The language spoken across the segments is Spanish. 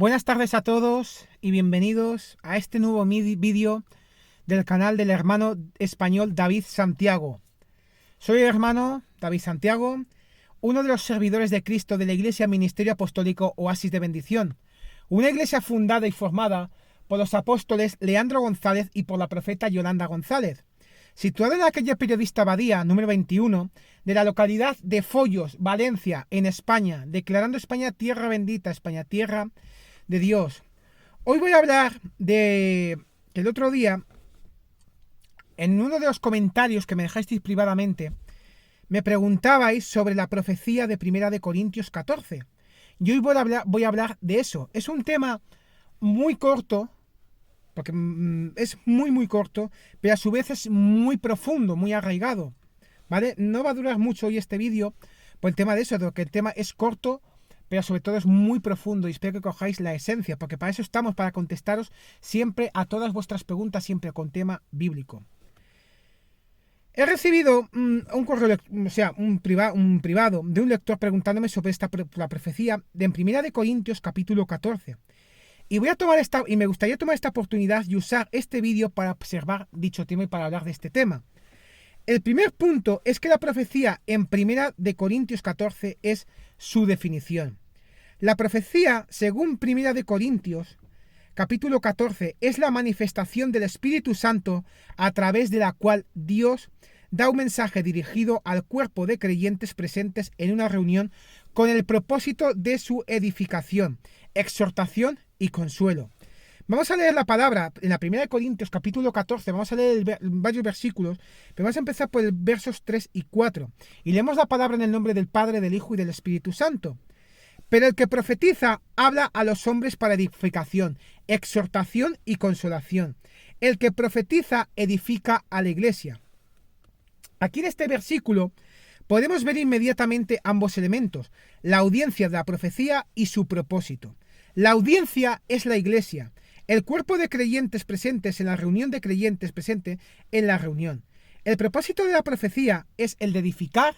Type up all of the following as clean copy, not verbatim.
Buenas tardes a todos y bienvenidos a este nuevo vídeo del canal del hermano español David Santiago. Soy el hermano David Santiago, uno de los servidores de Cristo de la Iglesia Ministerio Apostólico Oasis de Bendición, una iglesia fundada y formada por los apóstoles Leandro González y por la profeta Yolanda González, situada en la calle Periodista Badía, número 21, de la localidad de Follos, Valencia, en España, declarando España tierra bendita, España tierra de Dios. Hoy voy a hablar de que el otro día, en uno de los comentarios que me dejasteis privadamente, me preguntabais sobre la profecía de 1 de Corintios 14. Y hoy voy a hablar de eso. Es un tema muy corto, porque es muy corto, pero a su vez es muy profundo, muy arraigado, ¿vale? No va a durar mucho hoy este vídeo por el tema de eso, de que el tema es corto, pero sobre todo es muy profundo y espero que cojáis la esencia, porque para eso estamos, para contestaros siempre a todas vuestras preguntas, siempre con tema bíblico. He recibido un correo, un privado de un lector preguntándome sobre la profecía de en 1 de Corintios capítulo 14. Y me gustaría tomar esta oportunidad y usar este vídeo para observar dicho tema y para hablar de este tema. El primer punto es que la profecía en 1 de Corintios 14 es su definición. La profecía, según 1 de Corintios capítulo 14, es la manifestación del Espíritu Santo a través de la cual Dios da un mensaje dirigido al cuerpo de creyentes presentes en una reunión con el propósito de su edificación, exhortación y consuelo. Vamos a leer la palabra en la 1 de Corintios capítulo 14, vamos a leer varios versículos, pero vamos a empezar por el versos 3 y 4. Y leemos la palabra en el nombre del Padre, del Hijo y del Espíritu Santo. Pero el que profetiza habla a los hombres para edificación, exhortación y consolación. El que profetiza edifica a la iglesia. Aquí en este versículo podemos ver inmediatamente ambos elementos, la audiencia de la profecía y su propósito. La audiencia es la iglesia, el cuerpo de creyentes presentes en la reunión de creyentes presente en la reunión. El propósito de la profecía es el de edificar,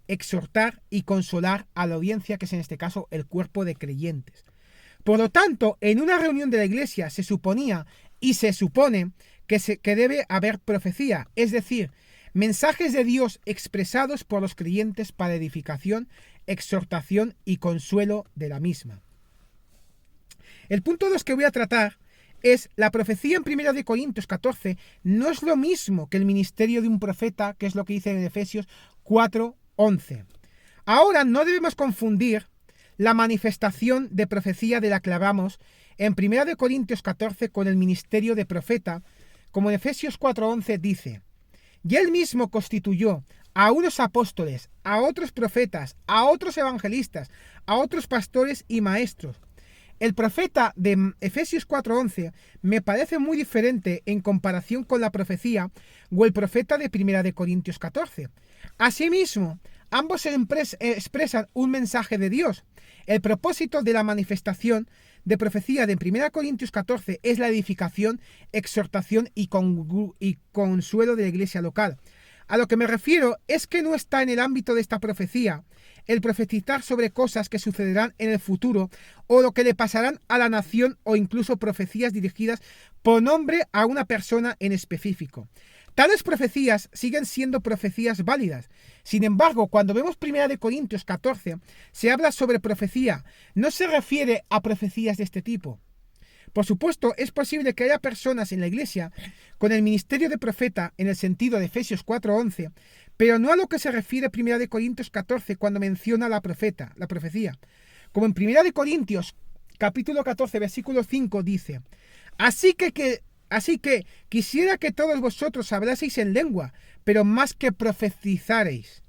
exhortar y consolar a la audiencia, que es en este caso el cuerpo de creyentes. Por lo tanto, en una reunión de la iglesia se suponía y se supone que debe haber profecía, es decir, mensajes de Dios expresados por los creyentes para edificación, exhortación y consuelo de la misma. El punto 2 que voy a tratar es la profecía en 1 de Corintios 14 no es lo mismo que el ministerio de un profeta, que es lo que dice en Efesios 4:11. Ahora no debemos confundir la manifestación de profecía de la que hablamos en 1 de Corintios 14 con el ministerio de profeta, como en Efesios 4:11 dice: y él mismo constituyó a unos apóstoles, a otros profetas, a otros evangelistas, a otros pastores y maestros. El profeta de Efesios 4:11 me parece muy diferente en comparación con la profecía o el profeta de 1 de Corintios 14. Asimismo, ambos expresan un mensaje de Dios. El propósito de la manifestación de profecía de 1 Corintios 14 es la edificación, exhortación y consuelo de la iglesia local. A lo que me refiero es que no está en el ámbito de esta profecía el profetizar sobre cosas que sucederán en el futuro o lo que le pasarán a la nación o incluso profecías dirigidas por nombre a una persona en específico. Tales profecías siguen siendo profecías válidas. Sin embargo, cuando vemos 1 de Corintios 14, se habla sobre profecía, no se refiere a profecías de este tipo. Por supuesto, es posible que haya personas en la iglesia con el ministerio de profeta en el sentido de Efesios 4:11, pero no a lo que se refiere 1 de Corintios 14 cuando menciona la profecía. Como en 1 de Corintios capítulo 14, versículo 5 dice: Así que quisiera que todos vosotros hablaseis en lengua, pero más que profetizareis.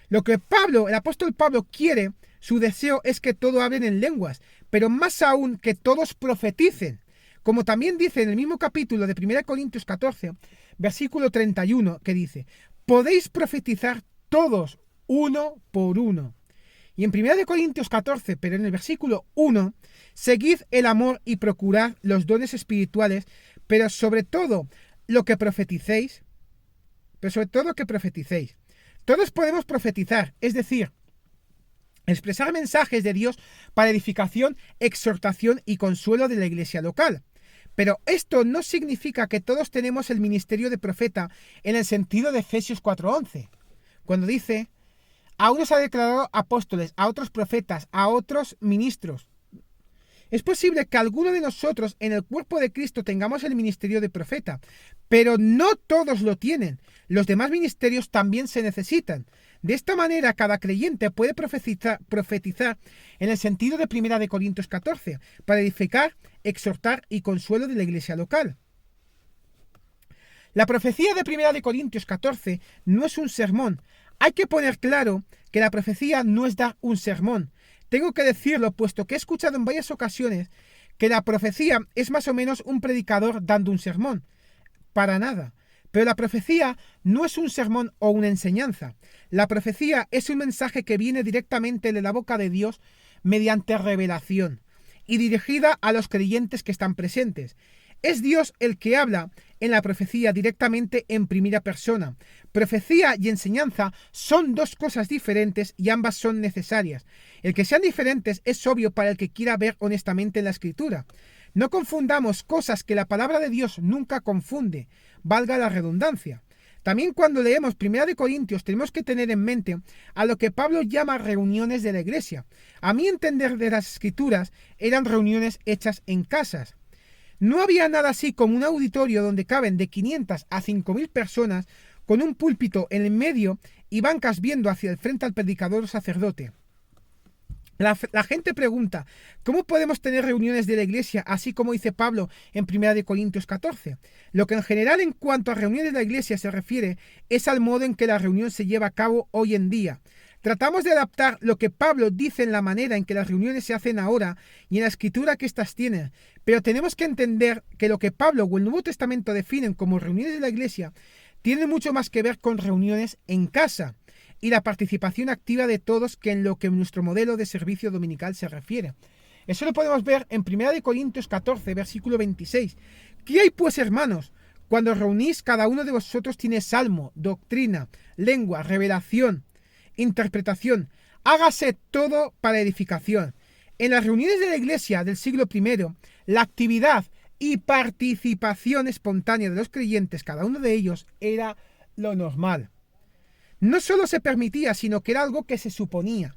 Lo que el apóstol Pablo quiere, su deseo es que todos hablen en lenguas, pero más aún que todos profeticen. Como también dice en el mismo capítulo de 1 Corintios 14, versículo 31, que dice: podéis profetizar todos, uno por uno. Y en 1 Corintios 14, pero en el versículo 1, seguid el amor y procurad los dones espirituales, pero sobre todo lo que profeticéis. Todos podemos profetizar, es decir, expresar mensajes de Dios para edificación, exhortación y consuelo de la iglesia local. Pero esto no significa que todos tenemos el ministerio de profeta en el sentido de Efesios 4:11, cuando dice: a unos ha declarado apóstoles, a otros profetas, a otros ministros. Es posible que alguno de nosotros en el cuerpo de Cristo tengamos el ministerio de profeta, pero no todos lo tienen. Los demás ministerios también se necesitan. De esta manera, cada creyente puede profetizar en el sentido de 1 Corintios 14, para edificar, exhortar y consuelo de la iglesia local. La profecía de 1 Corintios 14 no es un sermón. Hay que poner claro que la profecía no es dar un sermón. Tengo que decirlo, puesto que he escuchado en varias ocasiones que la profecía es más o menos un predicador dando un sermón. Para nada. Pero la profecía no es un sermón o una enseñanza. La profecía es un mensaje que viene directamente de la boca de Dios mediante revelación y dirigida a los creyentes que están presentes. Es Dios el que habla en la profecía directamente en primera persona. Profecía y enseñanza son dos cosas diferentes y ambas son necesarias. El que sean diferentes es obvio para el que quiera ver honestamente en la Escritura. No confundamos cosas que la palabra de Dios nunca confunde, valga la redundancia. También cuando leemos 1 Corintios tenemos que tener en mente a lo que Pablo llama reuniones de la iglesia. A mi entender de las Escrituras eran reuniones hechas en casas. No había nada así como un auditorio donde caben de 500 a 5.000 personas con un púlpito en el medio y bancas viendo hacia el frente al predicador o sacerdote. La gente pregunta, ¿cómo podemos tener reuniones de la iglesia así como dice Pablo en 1 Corintios 14? Lo que en general en cuanto a reuniones de la iglesia se refiere es al modo en que la reunión se lleva a cabo hoy en día. Tratamos de adaptar lo que Pablo dice en la manera en que las reuniones se hacen ahora y en la escritura que éstas tienen, pero tenemos que entender que lo que Pablo o el Nuevo Testamento definen como reuniones de la iglesia tiene mucho más que ver con reuniones en casa y la participación activa de todos que en lo que nuestro modelo de servicio dominical se refiere. Eso lo podemos ver en 1 Corintios 14, versículo 26. ¿Qué hay pues, hermanos? Cuando os reunís, cada uno de vosotros tiene salmo, doctrina, lengua, revelación, interpretación. Hágase todo para edificación. En las reuniones de la iglesia del siglo I, la actividad y participación espontánea de los creyentes, cada uno de ellos, era lo normal. No solo se permitía, sino que era algo que se suponía.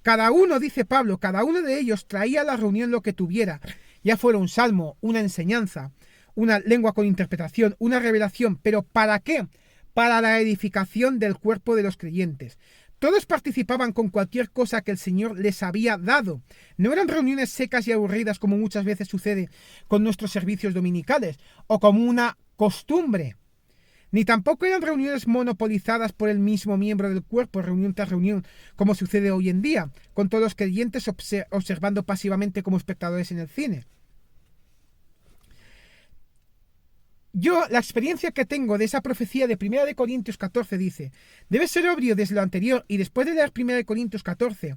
Cada uno, dice Pablo, cada uno de ellos traía a la reunión lo que tuviera, ya fuera un salmo, una enseñanza, una lengua con interpretación, una revelación. ¿Pero para qué? Para la edificación del cuerpo de los creyentes. Todos participaban con cualquier cosa que el Señor les había dado. No eran reuniones secas y aburridas como muchas veces sucede con nuestros servicios dominicales, o como una costumbre. Ni tampoco eran reuniones monopolizadas por el mismo miembro del cuerpo, reunión tras reunión, como sucede hoy en día, con todos los creyentes observando pasivamente como espectadores en el cine. La experiencia que tengo de esa profecía de 1 Corintios 14 dice: debe ser obvio desde lo anterior y después de leer 1 Corintios 14,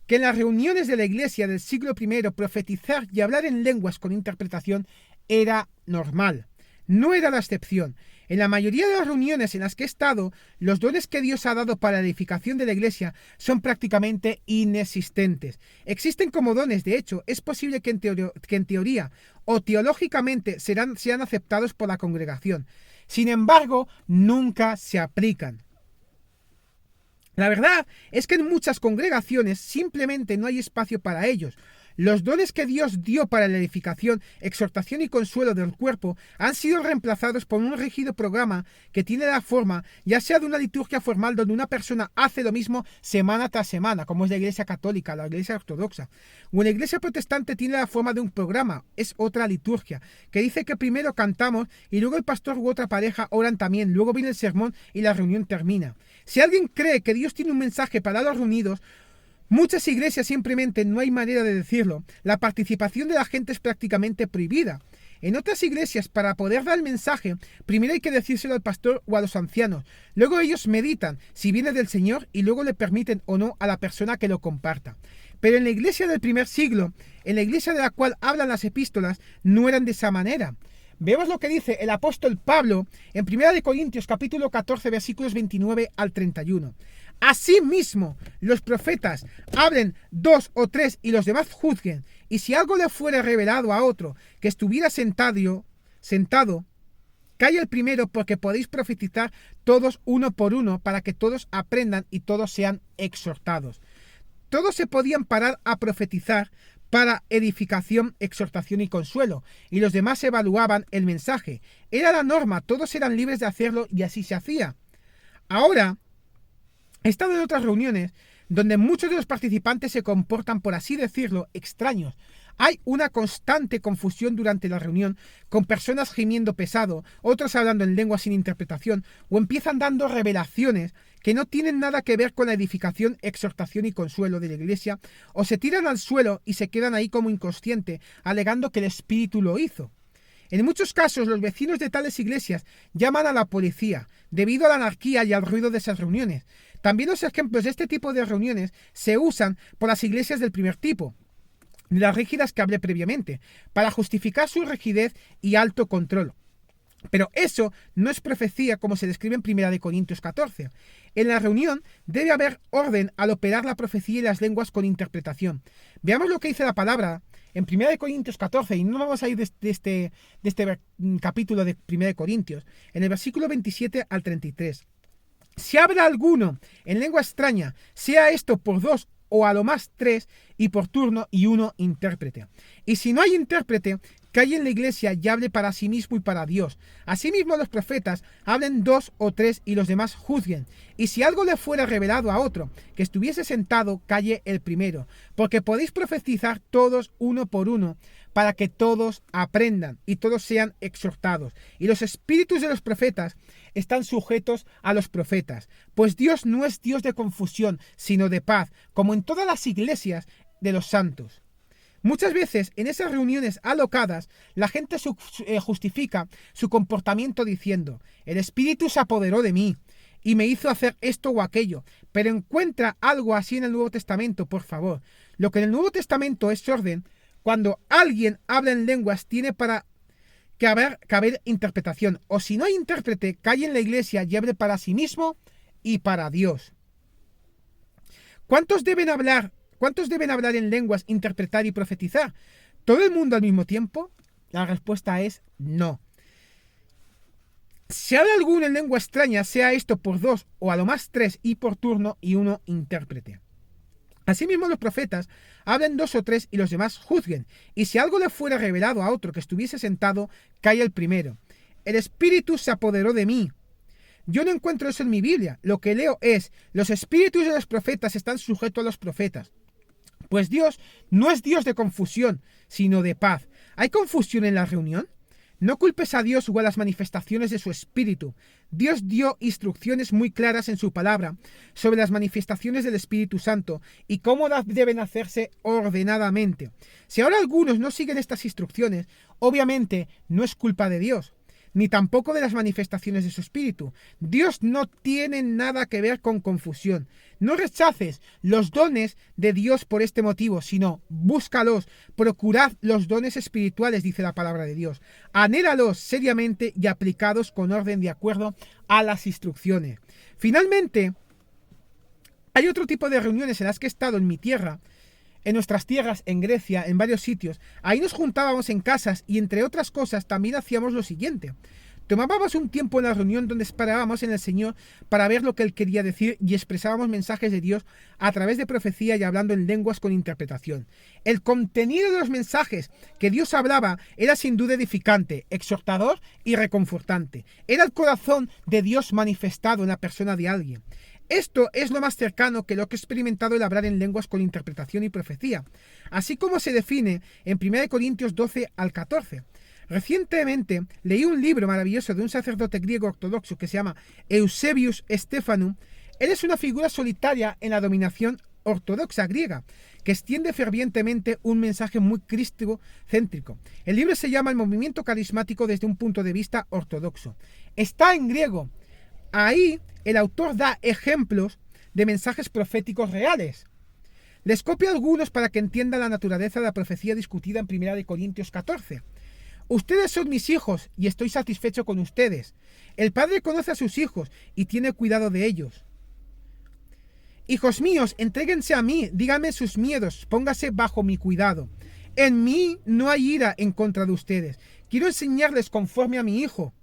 que en las reuniones de la iglesia del siglo I profetizar y hablar en lenguas con interpretación era normal. No era la excepción. En la mayoría de las reuniones en las que he estado, los dones que Dios ha dado para la edificación de la iglesia son prácticamente inexistentes. Existen como dones, de hecho, es posible que en teoría o teológicamente sean aceptados por la congregación. Sin embargo, nunca se aplican. La verdad es que en muchas congregaciones simplemente no hay espacio para ellos. Los dones que Dios dio para la edificación, exhortación y consuelo del cuerpo han sido reemplazados por un rígido programa que tiene la forma, ya sea de una liturgia formal donde una persona hace lo mismo semana tras semana, como es la iglesia católica, la iglesia ortodoxa, o en la iglesia protestante tiene la forma de un programa, es otra liturgia, que dice que primero cantamos y luego el pastor u otra pareja oran también, luego viene el sermón y la reunión termina. Si alguien cree que Dios tiene un mensaje para los reunidos, muchas iglesias simplemente no hay manera de decirlo. La participación de la gente es prácticamente prohibida. En otras iglesias, para poder dar el mensaje, primero hay que decírselo al pastor o a los ancianos. Luego ellos meditan si viene del Señor y luego le permiten o no a la persona que lo comparta. Pero en la iglesia del primer siglo, en la iglesia de la cual hablan las epístolas, no eran de esa manera. Vemos lo que dice el apóstol Pablo en 1 Corintios capítulo 14 versículos 29 al 31. Asimismo, los profetas hablen 2 o 3 y los demás juzguen, y si algo le fuera revelado a otro que estuviera sentado, calle el primero, porque podéis profetizar todos uno por uno, para que todos aprendan y todos sean exhortados. Todos se podían parar a profetizar para edificación, exhortación y consuelo, y los demás evaluaban el mensaje. Era la norma, todos eran libres de hacerlo y así se hacía. Ahora, he estado en otras reuniones donde muchos de los participantes se comportan, por así decirlo, extraños. Hay una constante confusión durante la reunión, con personas gimiendo pesado, otros hablando en lengua sin interpretación, o empiezan dando revelaciones que no tienen nada que ver con la edificación, exhortación y consuelo de la iglesia, o se tiran al suelo y se quedan ahí como inconsciente, alegando que el Espíritu lo hizo. En muchos casos, los vecinos de tales iglesias llaman a la policía, debido a la anarquía y al ruido de esas reuniones. También los ejemplos de este tipo de reuniones se usan por las iglesias del primer tipo, de las rígidas que hablé previamente, para justificar su rigidez y alto control. Pero eso no es profecía como se describe en 1 Corintios 14. En la reunión debe haber orden al operar la profecía y las lenguas con interpretación. Veamos lo que dice la palabra en 1 Corintios 14, y no vamos a ir de este capítulo de 1 Corintios, en el versículo 27 al 33. Si habla alguno en lengua extraña, sea esto por 2 o a lo más 3, y por turno y uno intérprete. Y si no hay intérprete, calle en la iglesia y hable para sí mismo y para Dios. Asimismo los profetas hablen 2 o 3 y los demás juzguen. Y si algo le fuera revelado a otro que estuviese sentado, calle el primero, porque podéis profetizar todos uno por uno, para que todos aprendan y todos sean exhortados. Y los espíritus de los profetas están sujetos a los profetas, pues Dios no es Dios de confusión, sino de paz, como en todas las iglesias de los santos. Muchas veces en esas reuniones alocadas la gente justifica su comportamiento diciendo: el Espíritu se apoderó de mí y me hizo hacer esto o aquello. Pero encuentra algo así en el Nuevo Testamento, por favor. Lo que en el Nuevo Testamento es orden. Cuando alguien habla en lenguas tiene que haber interpretación. O si no hay intérprete, calle en la iglesia y hable para sí mismo y para Dios. ¿Cuántos deben hablar en lenguas, interpretar y profetizar? ¿Todo el mundo al mismo tiempo? La respuesta es no. Si habla alguno en lengua extraña, sea esto por 2 o a lo más 3 y por turno y uno intérprete. Asimismo los profetas hablen 2 o 3 y los demás juzguen. Y si algo le fuera revelado a otro que estuviese sentado, calle el primero. El Espíritu se apoderó de mí. Yo no encuentro eso en mi Biblia. Lo que leo es: los espíritus de los profetas están sujetos a los profetas. Pues Dios no es Dios de confusión, sino de paz. ¿Hay confusión en la reunión? No culpes a Dios o a las manifestaciones de su Espíritu. Dios dio instrucciones muy claras en su palabra sobre las manifestaciones del Espíritu Santo y cómo deben hacerse ordenadamente. Si ahora algunos no siguen estas instrucciones, obviamente no es culpa de Dios, ni tampoco de las manifestaciones de su Espíritu. Dios no tiene nada que ver con confusión. No rechaces los dones de Dios por este motivo, sino búscalos, procurad los dones espirituales, dice la palabra de Dios. Anhélalos seriamente y aplicados con orden de acuerdo a las instrucciones. Finalmente, hay otro tipo de reuniones en las que he estado en mi tierra, en nuestras tierras, en Grecia, en varios sitios. Ahí nos juntábamos en casas y, entre otras cosas, también hacíamos lo siguiente. Tomábamos un tiempo en la reunión donde esperábamos en el Señor para ver lo que Él quería decir y expresábamos mensajes de Dios a través de profecía y hablando en lenguas con interpretación. El contenido de los mensajes que Dios hablaba era sin duda edificante, exhortador y reconfortante. Era el corazón de Dios manifestado en la persona de alguien. Esto es lo más cercano que lo que he experimentado el hablar en lenguas con interpretación y profecía, así como se define en 1 Corintios 12 al 14. Recientemente leí un libro maravilloso de un sacerdote griego ortodoxo que se llama Eusebius Stephanou. Él es una figura solitaria en la dominación ortodoxa griega, que extiende fervientemente un mensaje muy cristocéntrico. El libro se llama El movimiento carismático desde un punto de vista ortodoxo. Está en griego. Ahí el autor da ejemplos de mensajes proféticos reales. Les copio algunos para que entiendan la naturaleza de la profecía discutida en 1 Corintios 14. Ustedes son mis hijos y estoy satisfecho con ustedes. El Padre conoce a sus hijos y tiene cuidado de ellos. Hijos míos, entréguense a mí, díganme sus miedos, póngase bajo mi cuidado. En mí no hay ira en contra de ustedes. Quiero enseñarles conforme a mi Hijo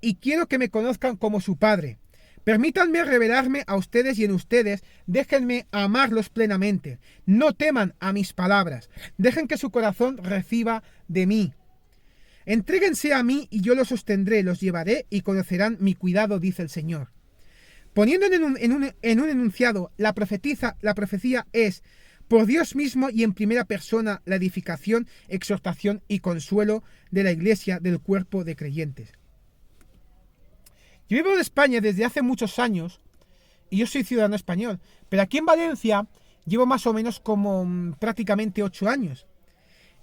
y quiero que me conozcan como su Padre. Permítanme revelarme a ustedes y en ustedes, déjenme amarlos plenamente. No teman a mis palabras, dejen que su corazón reciba de mí. Entréguense a mí y yo los sostendré, los llevaré y conocerán mi cuidado, dice el Señor. Poniendo en un enunciado, la profecía es, por Dios mismo y en primera persona, la edificación, exhortación y consuelo de la Iglesia del cuerpo de creyentes. Yo vivo en España desde hace muchos años y yo soy ciudadano español, pero aquí en Valencia llevo más o menos como prácticamente 8 años.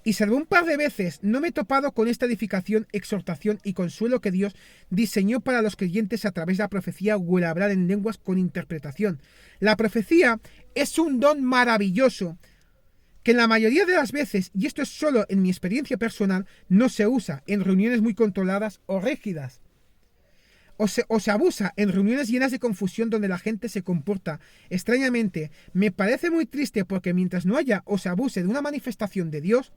Y salvo un par de veces no me he topado con esta edificación, exhortación y consuelo que Dios diseñó para los creyentes a través de la profecía o el hablar en lenguas con interpretación. La profecía es un don maravilloso que en la mayoría de las veces, y esto es solo en mi experiencia personal, no se usa en reuniones muy controladas o rígidas. O se abusa en reuniones llenas de confusión donde la gente se comporta extrañamente. Me parece muy triste porque mientras no haya o se abuse de una manifestación de Dios,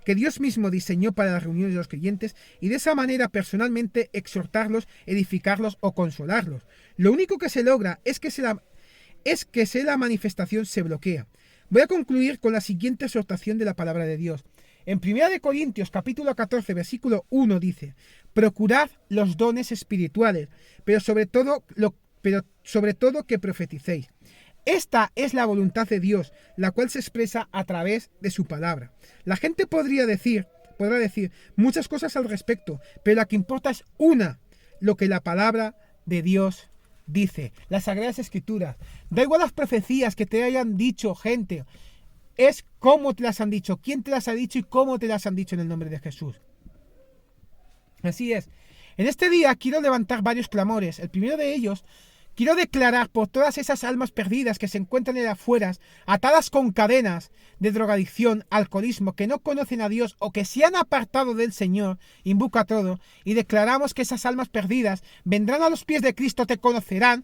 que Dios mismo diseñó para las reuniones de los creyentes, y de esa manera personalmente exhortarlos, edificarlos o consolarlos, lo único que se logra es que la manifestación se bloquea. Voy a concluir con la siguiente exhortación de la palabra de Dios. En 1 Corintios capítulo 14 versículo 1 dice: procurad los dones espirituales, pero sobre todo que profeticéis. Esta es la voluntad de Dios, la cual se expresa a través de su palabra. La gente podrá decir muchas cosas al respecto, pero la que importa es lo que la palabra de Dios dice. Las Sagradas Escrituras. Da igual las profecías que te hayan dicho gente. Es cómo te las han dicho, quién te las ha dicho y cómo te las han dicho en el nombre de Jesús. Así es. En este día quiero levantar varios clamores. El primero de ellos, quiero declarar por todas esas almas perdidas que se encuentran en afueras, atadas con cadenas de drogadicción, alcoholismo, que no conocen a Dios o que se han apartado del Señor, invoca todo, y declaramos que esas almas perdidas vendrán a los pies de Cristo, te conocerán,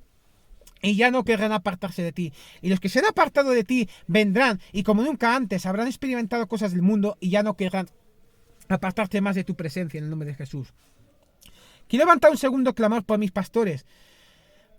y ya no querrán apartarse de ti. Y los que se han apartado de ti vendrán y como nunca antes habrán experimentado cosas del mundo y ya no querrán apartarte más de tu presencia en el nombre de Jesús. Quiero levantar un segundo clamor por mis pastores,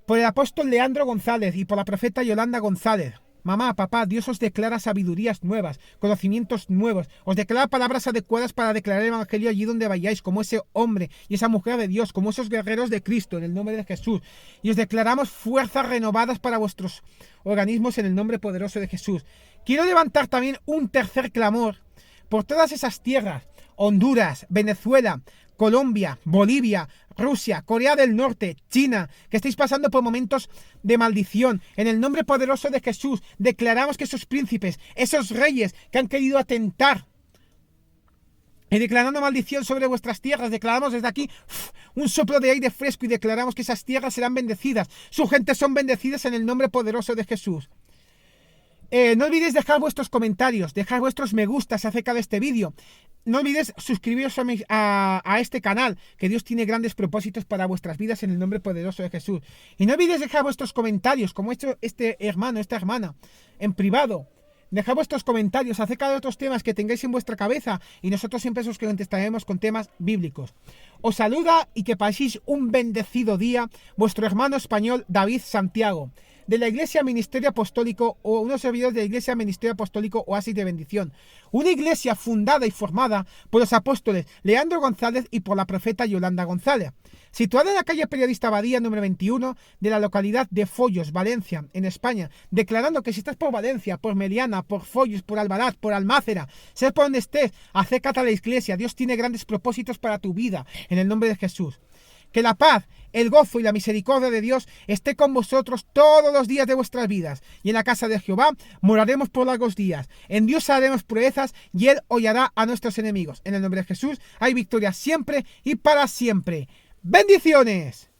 por el apóstol Leandro González y por la profeta Yolanda González. Mamá, papá, Dios os declara sabidurías nuevas, conocimientos nuevos, os declara palabras adecuadas para declarar el evangelio allí donde vayáis, como ese hombre y esa mujer de Dios, como esos guerreros de Cristo, en el nombre de Jesús. Y os declaramos fuerzas renovadas para vuestros organismos en el nombre poderoso de Jesús. Quiero levantar también un tercer clamor por todas esas tierras, Honduras, Venezuela, Colombia, Bolivia, Rusia, Corea del Norte, China, que estáis pasando por momentos de maldición. En el nombre poderoso de Jesús, declaramos que esos príncipes, esos reyes que han querido atentar y declarando maldición sobre vuestras tierras, declaramos desde aquí un soplo de aire fresco y declaramos que esas tierras serán bendecidas. Su gente son bendecidas en el nombre poderoso de Jesús. No olvidéis dejar vuestros comentarios, dejar vuestros me gustas acerca de este vídeo. No olvidéis suscribiros a este canal, que Dios tiene grandes propósitos para vuestras vidas en el nombre poderoso de Jesús. Y no olvidéis dejar vuestros comentarios, como ha hecho este hermano, esta hermana, en privado. Dejad vuestros comentarios acerca de otros temas que tengáis en vuestra cabeza y nosotros siempre os contestaremos con temas bíblicos. Os saluda y que paséis un bendecido día vuestro hermano español David Santiago, de la Iglesia Ministerio Apostólico o unos servidores de la Iglesia Ministerio Apostólico Oasis de Bendición. Una iglesia fundada y formada por los apóstoles Leandro González y por la profeta Yolanda González. Situada en la calle Periodista Abadía número 21 de la localidad de Follos, Valencia, en España. Declarando que si estás por Valencia, por Meliana, por Follos, por Albalat, por Almácera, seas por donde estés, acércate a la iglesia. Dios tiene grandes propósitos para tu vida, en el nombre de Jesús. Que la paz, el gozo y la misericordia de Dios esté con vosotros todos los días de vuestras vidas. Y en la casa de Jehová moraremos por largos días. En Dios haremos proezas y Él hollará a nuestros enemigos. En el nombre de Jesús hay victoria siempre y para siempre. ¡Bendiciones!